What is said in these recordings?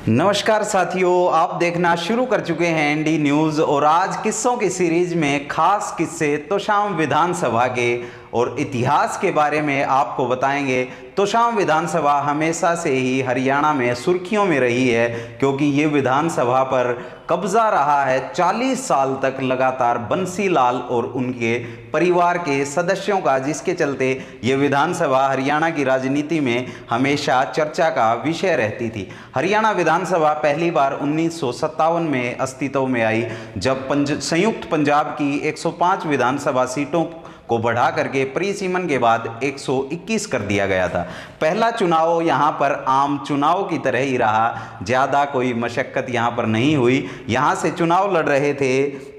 नमस्कार साथियों, आप देखना शुरू कर चुके हैं एनडी न्यूज़ और आज किस्सों की सीरीज में खास किस्से तोशाम विधानसभा के और इतिहास के बारे में आपको बताएंगे। तोशाम विधानसभा हमेशा से ही हरियाणा में सुर्खियों में रही है क्योंकि ये विधानसभा पर कब्जा रहा है 40 साल तक लगातार बंसी लाल और उनके परिवार के सदस्यों का, जिसके चलते ये विधानसभा हरियाणा की राजनीति में हमेशा चर्चा का विषय रहती थी। हरियाणा विधानसभा पहली बार 1957 में अस्तित्व में आई जब संयुक्त पंजाब की 105 विधानसभा सीटों को बढ़ा करके परिसीमन के बाद 121 कर दिया गया था। पहला चुनाव यहाँ पर आम चुनाव की तरह ही रहा, ज़्यादा कोई मशक्क़त यहाँ पर नहीं हुई। यहाँ से चुनाव लड़ रहे थे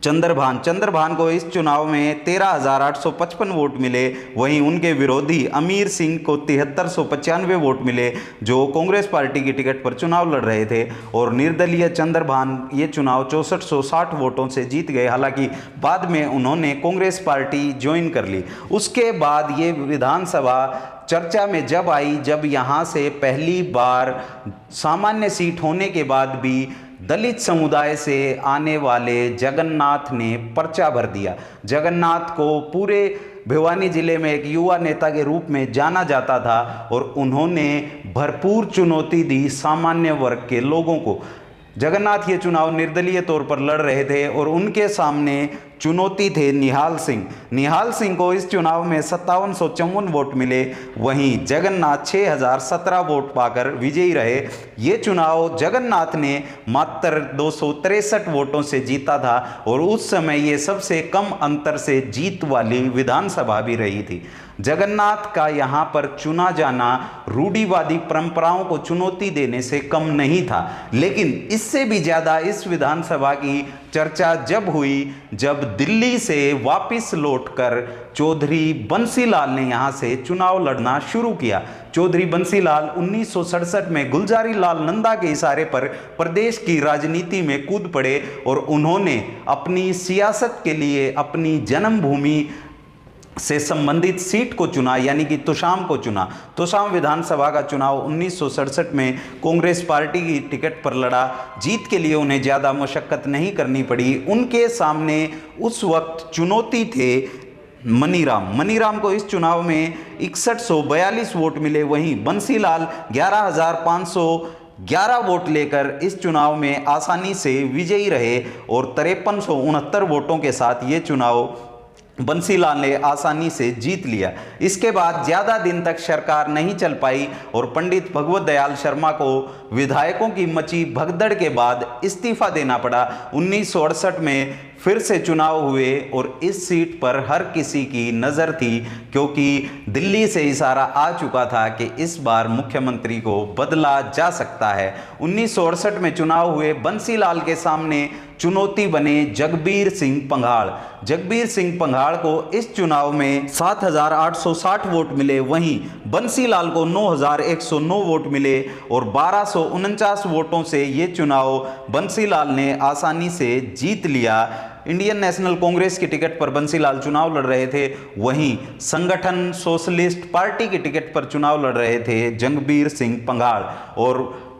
चंद्रभान को इस चुनाव में 13,855 वोट मिले। वहीं उनके विरोधी अमीर सिंह को 7395 वोट मिले जो कांग्रेस पार्टी की टिकट पर चुनाव लड़ रहे थे, और निर्दलीय चंद्रभान ये चुनाव 6460 वोटों से जीत गए। हालांकि बाद में उन्होंने कांग्रेस पार्टी ज्वाइन कर ली। उसके बाद ये विधानसभा चर्चा में जब आई, जब यहाँ से पहली बार सामान्य सीट होने के बाद भी दलित समुदाय से आने वाले जगन्नाथ ने पर्चा भर दिया। जगन्नाथ को पूरे भिवानी जिले में एक युवा नेता के रूप में जाना जाता था और उन्होंने भरपूर चुनौती दी सामान्य वर्ग के लोगों को। जगन्नाथ ये चुनाव निर्दलीय तौर पर लड़ रहे थे और उनके सामने चुनौती थे निहाल सिंह को इस चुनाव में 5754 वोट मिले। वहीं जगन्नाथ 6017 वोट पाकर विजयी रहे। ये चुनाव जगन्नाथ ने मात्र 263 वोटों से जीता था और उस समय ये सबसे कम अंतर से जीत वाली विधानसभा भी रही थी। जगन्नाथ का यहाँ पर चुना जाना रूढ़िवादी परंपराओं को चुनौती देने से कम नहीं था, लेकिन इससे भी ज़्यादा इस विधानसभा की चर्चा जब हुई जब दिल्ली से वापस लौटकर चौधरी बंसीलाल ने यहाँ से चुनाव लड़ना शुरू किया। चौधरी बंसीलाल 1967 में गुलजारी लाल नंदा के इशारे पर प्रदेश की राजनीति में कूद पड़े और उन्होंने अपनी सियासत के लिए अपनी जन्मभूमि से संबंधित सीट को चुना, यानी कि तोशाम को चुना। तोशाम विधानसभा का चुनाव 1967 में कांग्रेस पार्टी की टिकट पर लड़ा। जीत के लिए उन्हें ज़्यादा मशक्क़त नहीं करनी पड़ी। उनके सामने उस वक्त चुनौती थे मनीराम को इस चुनाव में 6142 वोट मिले। वहीं बंसीलाल 11,511 वोट लेकर इस चुनाव में आसानी से विजयी रहे और 5369 वोटों के साथ ये चुनाव बंसीलाल ने आसानी से जीत लिया। इसके बाद ज़्यादा दिन तक सरकार नहीं चल पाई और पंडित भगवत दयाल शर्मा को विधायकों की मची भगदड़ के बाद इस्तीफा देना पड़ा। 1968 में फिर से चुनाव हुए और इस सीट पर हर किसी की नज़र थी क्योंकि दिल्ली से इशारा आ चुका था कि इस बार मुख्यमंत्री को बदला जा सकता है। 1968 में चुनाव हुए। बंसीलाल के सामने चुनौती बने जगबीर सिंह पंघाड़ को इस चुनाव में 7860 वोट मिले। वहीं बंसीलाल को 9109 वोट मिले और 1249 वोटों से ये चुनाव बंसीलाल ने आसानी से जीत लिया। इंडियन नेशनल कांग्रेस की टिकट पर बंसीलाल चुनाव लड़ रहे थे। वहीं संगठन सोशलिस्ट पार्टी की टिकट पर चुनाव लड़ रहे थे जगबीर सिंह पंघाड़। और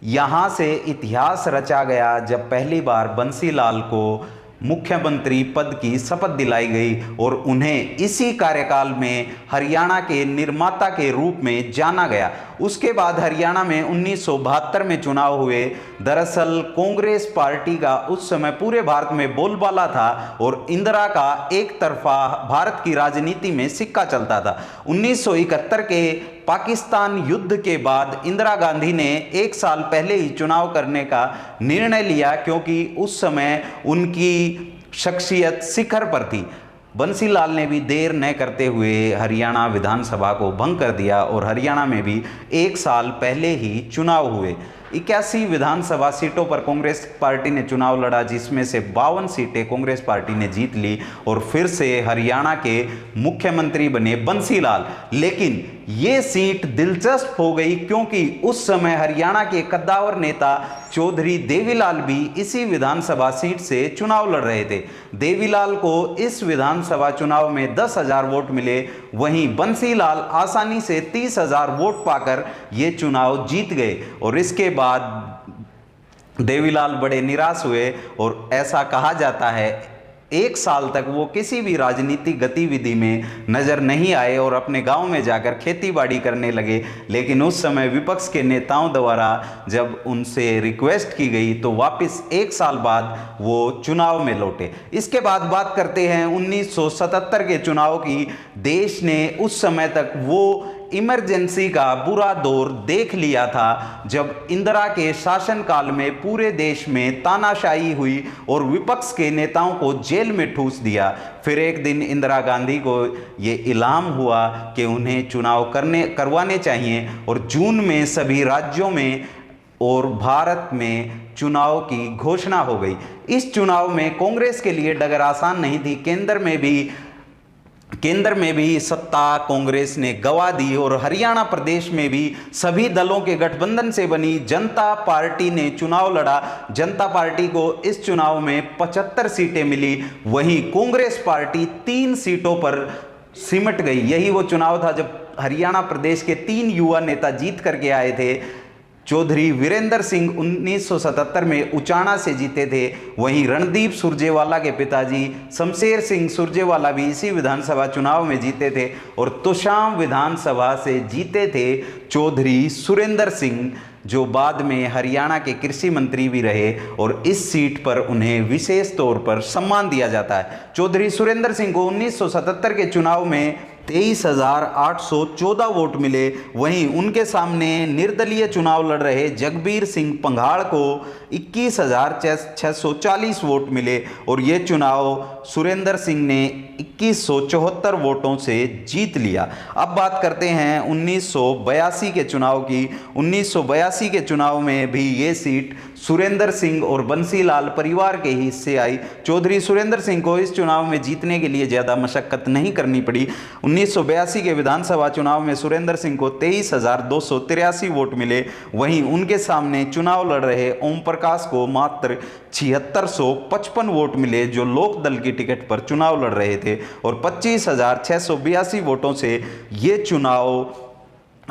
यहाँ से इतिहास रचा गया जब पहली बार बंसीलाल को मुख्यमंत्री पद की शपथ दिलाई गई और उन्हें इसी कार्यकाल में हरियाणा के निर्माता के रूप में जाना गया। उसके बाद हरियाणा में 1972 में चुनाव हुए। दरअसल कांग्रेस पार्टी का उस समय पूरे भारत में बोलबाला था और इंदिरा का एक तरफा भारत की राजनीति में सिक्का चलता था। 1971 के पाकिस्तान युद्ध के बाद इंदिरा गांधी ने एक साल पहले ही चुनाव करने का निर्णय लिया क्योंकि उस समय उनकी शख्सियत शिखर पर थी। बंसीलाल ने भी देर न करते हुए हरियाणा विधानसभा को भंग कर दिया और हरियाणा में भी एक साल पहले ही चुनाव हुए। 81 विधानसभा सीटों पर कांग्रेस पार्टी ने चुनाव लड़ा, जिसमें से 52 सीटें कांग्रेस पार्टी ने जीत ली और फिर से हरियाणा के मुख्यमंत्री बने बंसीलाल। लेकिन ये सीट दिलचस्प हो गई क्योंकि उस समय हरियाणा के कद्दावर नेता चौधरी देवीलाल भी इसी विधानसभा सीट से चुनाव लड़ रहे थे। देवीलाल को इस विधानसभा चुनाव में 10,000 वोट मिले। वहीं बंसीलाल आसानी से 30,000 वोट पाकर ये चुनाव जीत गए और इसके बाद देवीलाल बड़े निराश हुए और ऐसा कहा जाता है 1 साल तक वो किसी भी राजनीतिक गतिविधि में नज़र नहीं आए और अपने गांव में जाकर खेतीबाड़ी करने लगे। लेकिन उस समय विपक्ष के नेताओं द्वारा जब उनसे रिक्वेस्ट की गई तो वापस 1 साल बाद वो चुनाव में लौटे। इसके बाद बात करते हैं 1977 के चुनाव की। देश ने उस समय तक वो इमरजेंसी का बुरा दौर देख लिया था जब इंदिरा के शासनकाल में पूरे देश में तानाशाही हुई और विपक्ष के नेताओं को जेल में ठूस दिया। फिर एक दिन इंदिरा गांधी को ये इल्हाम हुआ कि उन्हें चुनाव करवाने चाहिए और जून में सभी राज्यों में और भारत में चुनाव की घोषणा हो गई। इस चुनाव में कांग्रेस के लिए डगर आसान नहीं थी। केंद्र में भी सत्ता कांग्रेस ने गंवा दी और हरियाणा प्रदेश में भी सभी दलों के गठबंधन से बनी जनता पार्टी ने चुनाव लड़ा। जनता पार्टी को इस चुनाव में 75 सीटें मिली, वहीं कांग्रेस पार्टी 3 सीटों पर सिमट गई। यही वो चुनाव था जब हरियाणा प्रदेश के 3 युवा नेता जीत करके आए थे। चौधरी वीरेंद्र सिंह 1977 में उचाना से जीते थे, वहीं रणदीप सुरजेवाला के पिताजी शमशेर सिंह सुरजेवाला भी इसी विधानसभा चुनाव में जीते थे और तोशाम विधानसभा से जीते थे चौधरी सुरेंद्र सिंह, जो बाद में हरियाणा के कृषि मंत्री भी रहे और इस सीट पर उन्हें विशेष तौर पर सम्मान दिया जाता है। चौधरी सुरेंद्र सिंह को 1977 के चुनाव में 23,814 वोट मिले। वहीं उनके सामने निर्दलीय चुनाव लड़ रहे जगबीर सिंह पंघाड़ को 21,640 वोट मिले और ये चुनाव सुरेंद्र सिंह ने 2174 वोटों से जीत लिया। अब बात करते हैं 1982 के चुनाव की। 1982 के चुनाव में भी ये सीट सुरेंद्र सिंह और बंसीलाल परिवार के हिस्से आई। चौधरी सुरेंद्र सिंह को इस चुनाव में जीतने के लिए ज़्यादा मशक्कत नहीं करनी पड़ी। 1982 के विधानसभा चुनाव में सुरेंद्र सिंह को 23,283 वोट मिले। वहीं उनके सामने चुनाव लड़ रहे ओम प्रकाश को मात्र 7655 वोट मिले, जो लोक दल की टिकट पर चुनाव लड़ रहे थे और 25,682 वोटों से ये चुनाव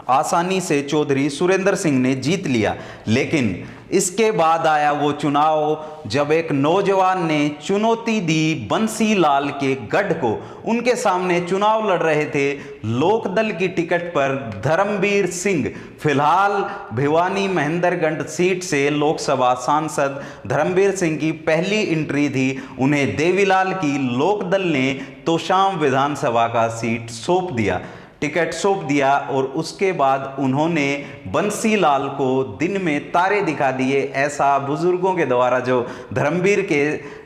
आसानी से चौधरी सुरेंद्र सिंह ने जीत लिया। लेकिन इसके बाद आया वो चुनाव जब एक नौजवान ने चुनौती दी बंसीलाल के गढ़ को। उनके सामने चुनाव लड़ रहे थे लोकदल की टिकट पर धर्मवीर सिंह। फिलहाल भिवानी महेंद्रगढ़ सीट से लोकसभा सांसद धर्मवीर सिंह की पहली एंट्री थी। उन्हें देवीलाल की लोकदल ने तोशाम विधानसभा का टिकट सौंप दिया और उसके बाद उन्होंने बंसीलाल को दिन में तारे दिखा दिए। ऐसा बुजुर्गों के द्वारा, जो धर्मवीर के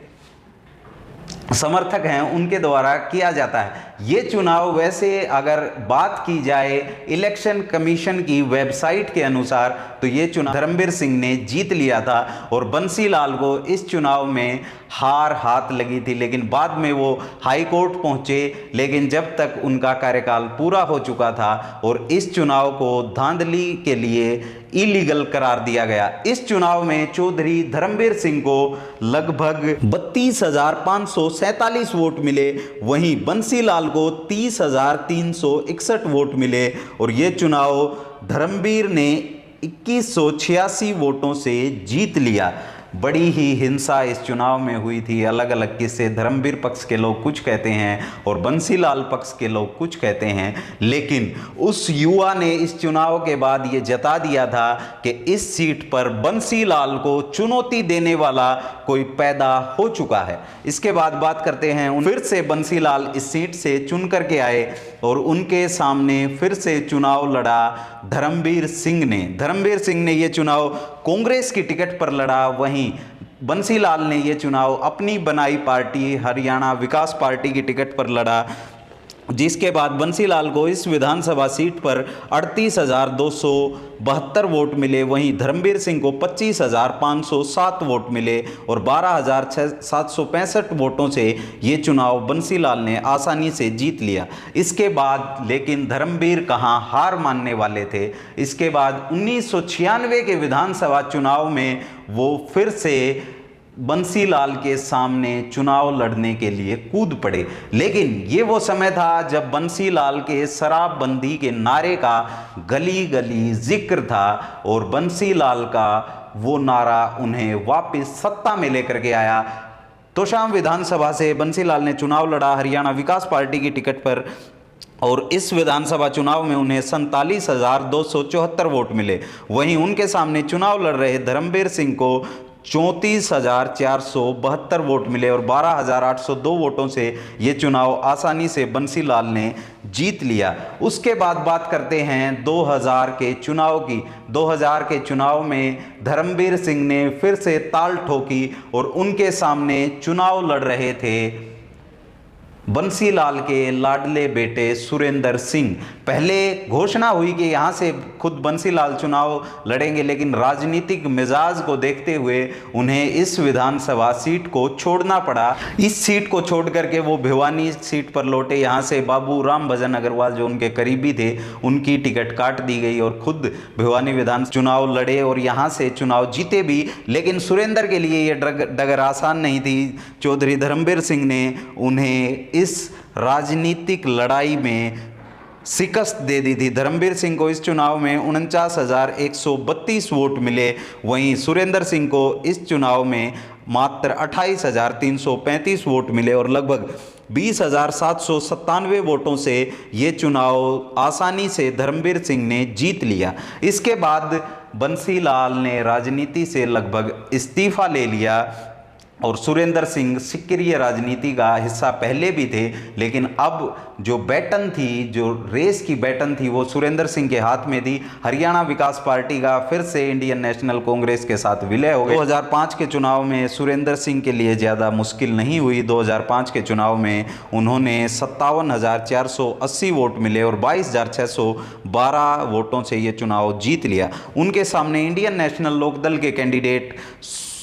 समर्थक हैं उनके द्वारा किया जाता है। ये चुनाव वैसे अगर बात की जाए इलेक्शन कमीशन की वेबसाइट के अनुसार तो ये चुनाव धर्मवीर सिंह ने जीत लिया था और बंसीलाल को इस चुनाव में हार हाथ लगी थी। लेकिन बाद में वो हाई कोर्ट पहुंचे, लेकिन जब तक उनका कार्यकाल पूरा हो चुका था और इस चुनाव को धांधली के लिए इलीगल करार दिया गया। इस चुनाव में चौधरी धर्मवीर सिंह को लगभग 32,547 वोट मिले, वहीं बंसीलाल को 30,361 वोट मिले और ये चुनाव धर्मवीर ने 2186 वोटों से जीत लिया। बड़ी ही हिंसा इस चुनाव में हुई थी। अलग अलग किस्से, धर्मवीर पक्ष के लोग कुछ कहते हैं और बंसीलाल पक्ष के लोग कुछ कहते हैं। लेकिन उस युवा ने इस चुनाव के बाद ये जता दिया था कि इस सीट पर बंसीलाल को चुनौती देने वाला कोई पैदा हो चुका है। इसके बाद बात करते हैं, फिर से बंसीलाल इस सीट से चुन करके आए और उनके सामने फिर से चुनाव लड़ा धर्मवीर सिंह ने। धर्मवीर सिंह ने ये चुनाव कांग्रेस की टिकट पर लड़ा, वहीं बंसीलाल ने ये चुनाव अपनी बनाई पार्टी हरियाणा विकास पार्टी की टिकट पर लड़ा, जिसके बाद बंसीलाल को इस विधानसभा सीट पर 38,272 वोट मिले। वहीं धर्मवीर सिंह को 25,507 वोट मिले और 12,765 वोटों से ये चुनाव बंसीलाल ने आसानी से जीत लिया। इसके बाद लेकिन धर्मवीर कहाँ हार मानने वाले थे। इसके बाद 1996 के विधानसभा चुनाव में वो फिर से बंसीलाल के सामने चुनाव लड़ने के लिए कूद पड़े। लेकिन ये वो समय था जब बंसीलाल के शराबबंदी के नारे का गली गली जिक्र था और बंसीलाल का वो नारा उन्हें वापस सत्ता में लेकर के आया। तोशाम विधानसभा से बंसीलाल ने चुनाव लड़ा हरियाणा विकास पार्टी की टिकट पर और इस विधानसभा चुनाव में उन्हें 47,274 वोट मिले। वहीं उनके सामने चुनाव लड़ रहे धर्मवीर सिंह को 34,472 वोट मिले और 12,802 वोटों से ये चुनाव आसानी से बंसीलाल ने जीत लिया। उसके बाद बात करते हैं 2000 के चुनाव की। 2000 के चुनाव में धर्मवीर सिंह ने फिर से ताल ठोकी और उनके सामने चुनाव लड़ रहे थे बंसीलाल के लाडले बेटे सुरेंद्र सिंह। पहले घोषणा हुई कि यहाँ से खुद बंसीलाल चुनाव लड़ेंगे, लेकिन राजनीतिक मिजाज को देखते हुए उन्हें इस विधानसभा सीट को छोड़ना पड़ा। इस सीट को छोड़ करके वो भिवानी सीट पर लौटे। यहाँ से बाबू राम भजन अग्रवाल जो उनके करीबी थे, उनकी टिकट काट दी गई और खुद भिवानी विधान चुनाव लड़े और यहाँ से चुनाव जीते भी। लेकिन सुरेंद्र के लिए ये डगर आसान नहीं थी। चौधरी धर्मवीर सिंह ने उन्हें इस राजनीतिक लड़ाई में शिकस्त दे दी थी। धर्मवीर सिंह को इस चुनाव में 49,132 वोट मिले। वहीं सुरेंद्र सिंह को इस चुनाव में मात्र 28,335 वोट मिले और लगभग 20,797 वोटों से ये चुनाव आसानी से धर्मवीर सिंह ने जीत लिया। इसके बाद बंसीलाल ने राजनीति से लगभग इस्तीफा ले लिया और सुरेंद्र सिंह सक्रिय राजनीति का हिस्सा पहले भी थे, लेकिन अब जो बैटन थी, जो रेस की बैटन थी, वो सुरेंद्र सिंह के हाथ में थी। हरियाणा विकास पार्टी का फिर से इंडियन नेशनल कांग्रेस के साथ विलय हो गया। 2005 के चुनाव में सुरेंद्र सिंह के लिए ज़्यादा मुश्किल नहीं हुई। 2005 के चुनाव में उन्होंने 57,480 वोट मिले और 22,612 वोटों से ये चुनाव जीत लिया। उनके सामने इंडियन नेशनल लोकदल के कैंडिडेट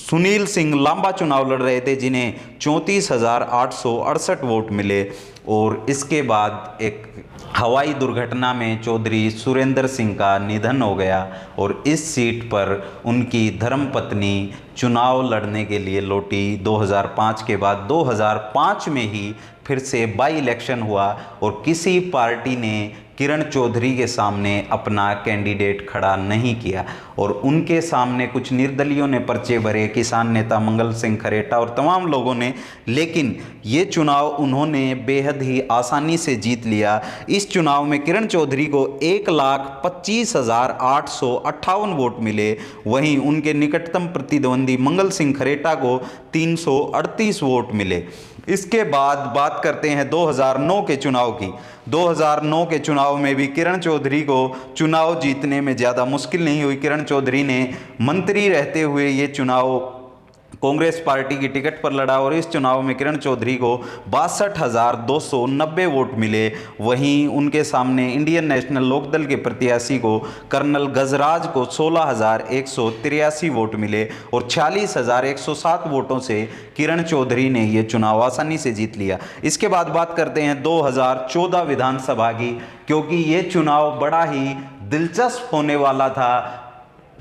सुनील सिंह लांबा चुनाव लड़ रहे थे, जिन्हें 34,868 वोट मिले। और इसके बाद एक हवाई दुर्घटना में चौधरी सुरेंद्र सिंह का निधन हो गया और इस सीट पर उनकी धर्मपत्नी चुनाव लड़ने के लिए लौटी। 2005 के बाद 2005 में ही फिर से बाई इलेक्शन हुआ और किसी पार्टी ने किरण चौधरी के सामने अपना कैंडिडेट खड़ा नहीं किया और उनके सामने कुछ निर्दलियों ने पर्चे भरे, किसान नेता मंगल सिंह खरेटा और तमाम लोगों ने, लेकिन ये चुनाव उन्होंने बेहद ही आसानी से जीत लिया। इस चुनाव में किरण चौधरी को 1,25,858 वोट मिले। वहीं उनके निकटतम प्रतिद्वंदी मंगल सिंह खरेटा को 338 वोट मिले। इसके बाद बात करते हैं 2009 के चुनाव की। 2009 के चुनाव में भी किरण चौधरी को चुनाव जीतने में ज़्यादा मुश्किल नहीं हुई। किरण चौधरी ने मंत्री रहते हुए ये चुनाव कांग्रेस पार्टी की टिकट पर लड़ा और इस चुनाव में किरण चौधरी को 62,290 वोट मिले। वहीं उनके सामने इंडियन नेशनल लोकदल के प्रत्याशी को कर्नल गजराज को 16,183 वोट मिले और 46,107 वोटों से किरण चौधरी ने ये चुनाव आसानी से जीत लिया। इसके बाद बात करते हैं 2014 विधानसभा की, क्योंकि ये चुनाव बड़ा ही दिलचस्प होने वाला था।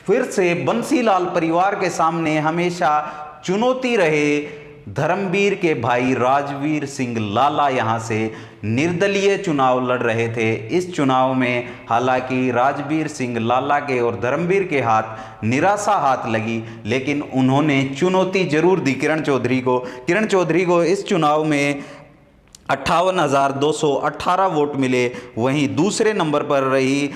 फिर से बंसीलाल परिवार के सामने हमेशा चुनौती रहे धर्मवीर के भाई राजवीर सिंह लाला यहाँ से निर्दलीय चुनाव लड़ रहे थे। इस चुनाव में हालांकि राजवीर सिंह लाला के और धर्मवीर के हाथ निराशा हाथ लगी, लेकिन उन्होंने चुनौती जरूर दी किरण चौधरी को। किरण चौधरी को इस चुनाव में 58,218 वोट मिले। वहीं दूसरे नंबर पर रही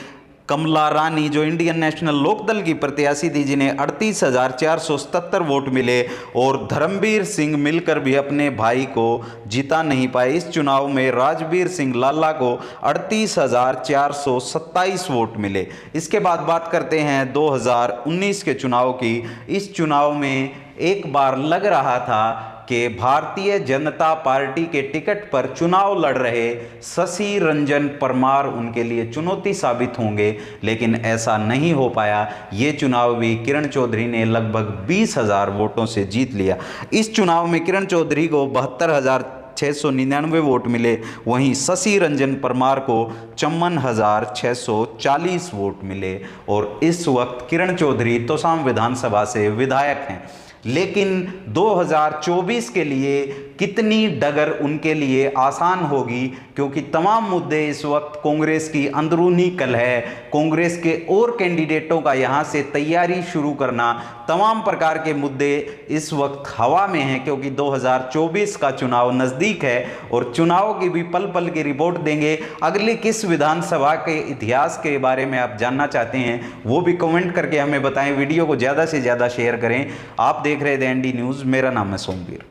कमला रानी जो इंडियन नेशनल लोकदल की प्रत्याशी थी, जिन्हें 38,477 वोट मिले और धर्मवीर सिंह मिलकर भी अपने भाई को जिता नहीं पाए। इस चुनाव में राजवीर सिंह लाला को 38,427 वोट मिले। इसके बाद बात करते हैं 2019 के चुनाव की। इस चुनाव में एक बार लग रहा था कि भारतीय जनता पार्टी के टिकट पर चुनाव लड़ रहे शशि रंजन परमार उनके लिए चुनौती साबित होंगे, लेकिन ऐसा नहीं हो पाया। ये चुनाव भी किरण चौधरी ने लगभग 20,000 वोटों से जीत लिया। इस चुनाव में किरण चौधरी को 72,699 वोट मिले। वहीं शशि रंजन परमार को 54,640 वोट मिले और इस वक्त किरण चौधरी तोशाम विधानसभा से विधायक हैं। लेकिन 2024 के लिए कितनी डगर उनके लिए आसान होगी, क्योंकि तमाम मुद्दे इस वक्त कांग्रेस की अंदरूनी कलह है। कांग्रेस के और कैंडिडेटों का यहां से तैयारी शुरू करना, तमाम प्रकार के मुद्दे इस वक्त हवा में हैं, क्योंकि 2024 का चुनाव नज़दीक है और चुनाव की भी पल पल की रिपोर्ट देंगे। अगले किस विधानसभा के इतिहास के बारे में आप जानना चाहते हैं वो भी कमेंट करके हमें बताएं। वीडियो को ज़्यादा से ज़्यादा शेयर करें। आप देख रहे थे एनडी न्यूज़, मेरा नाम है सोमवीर।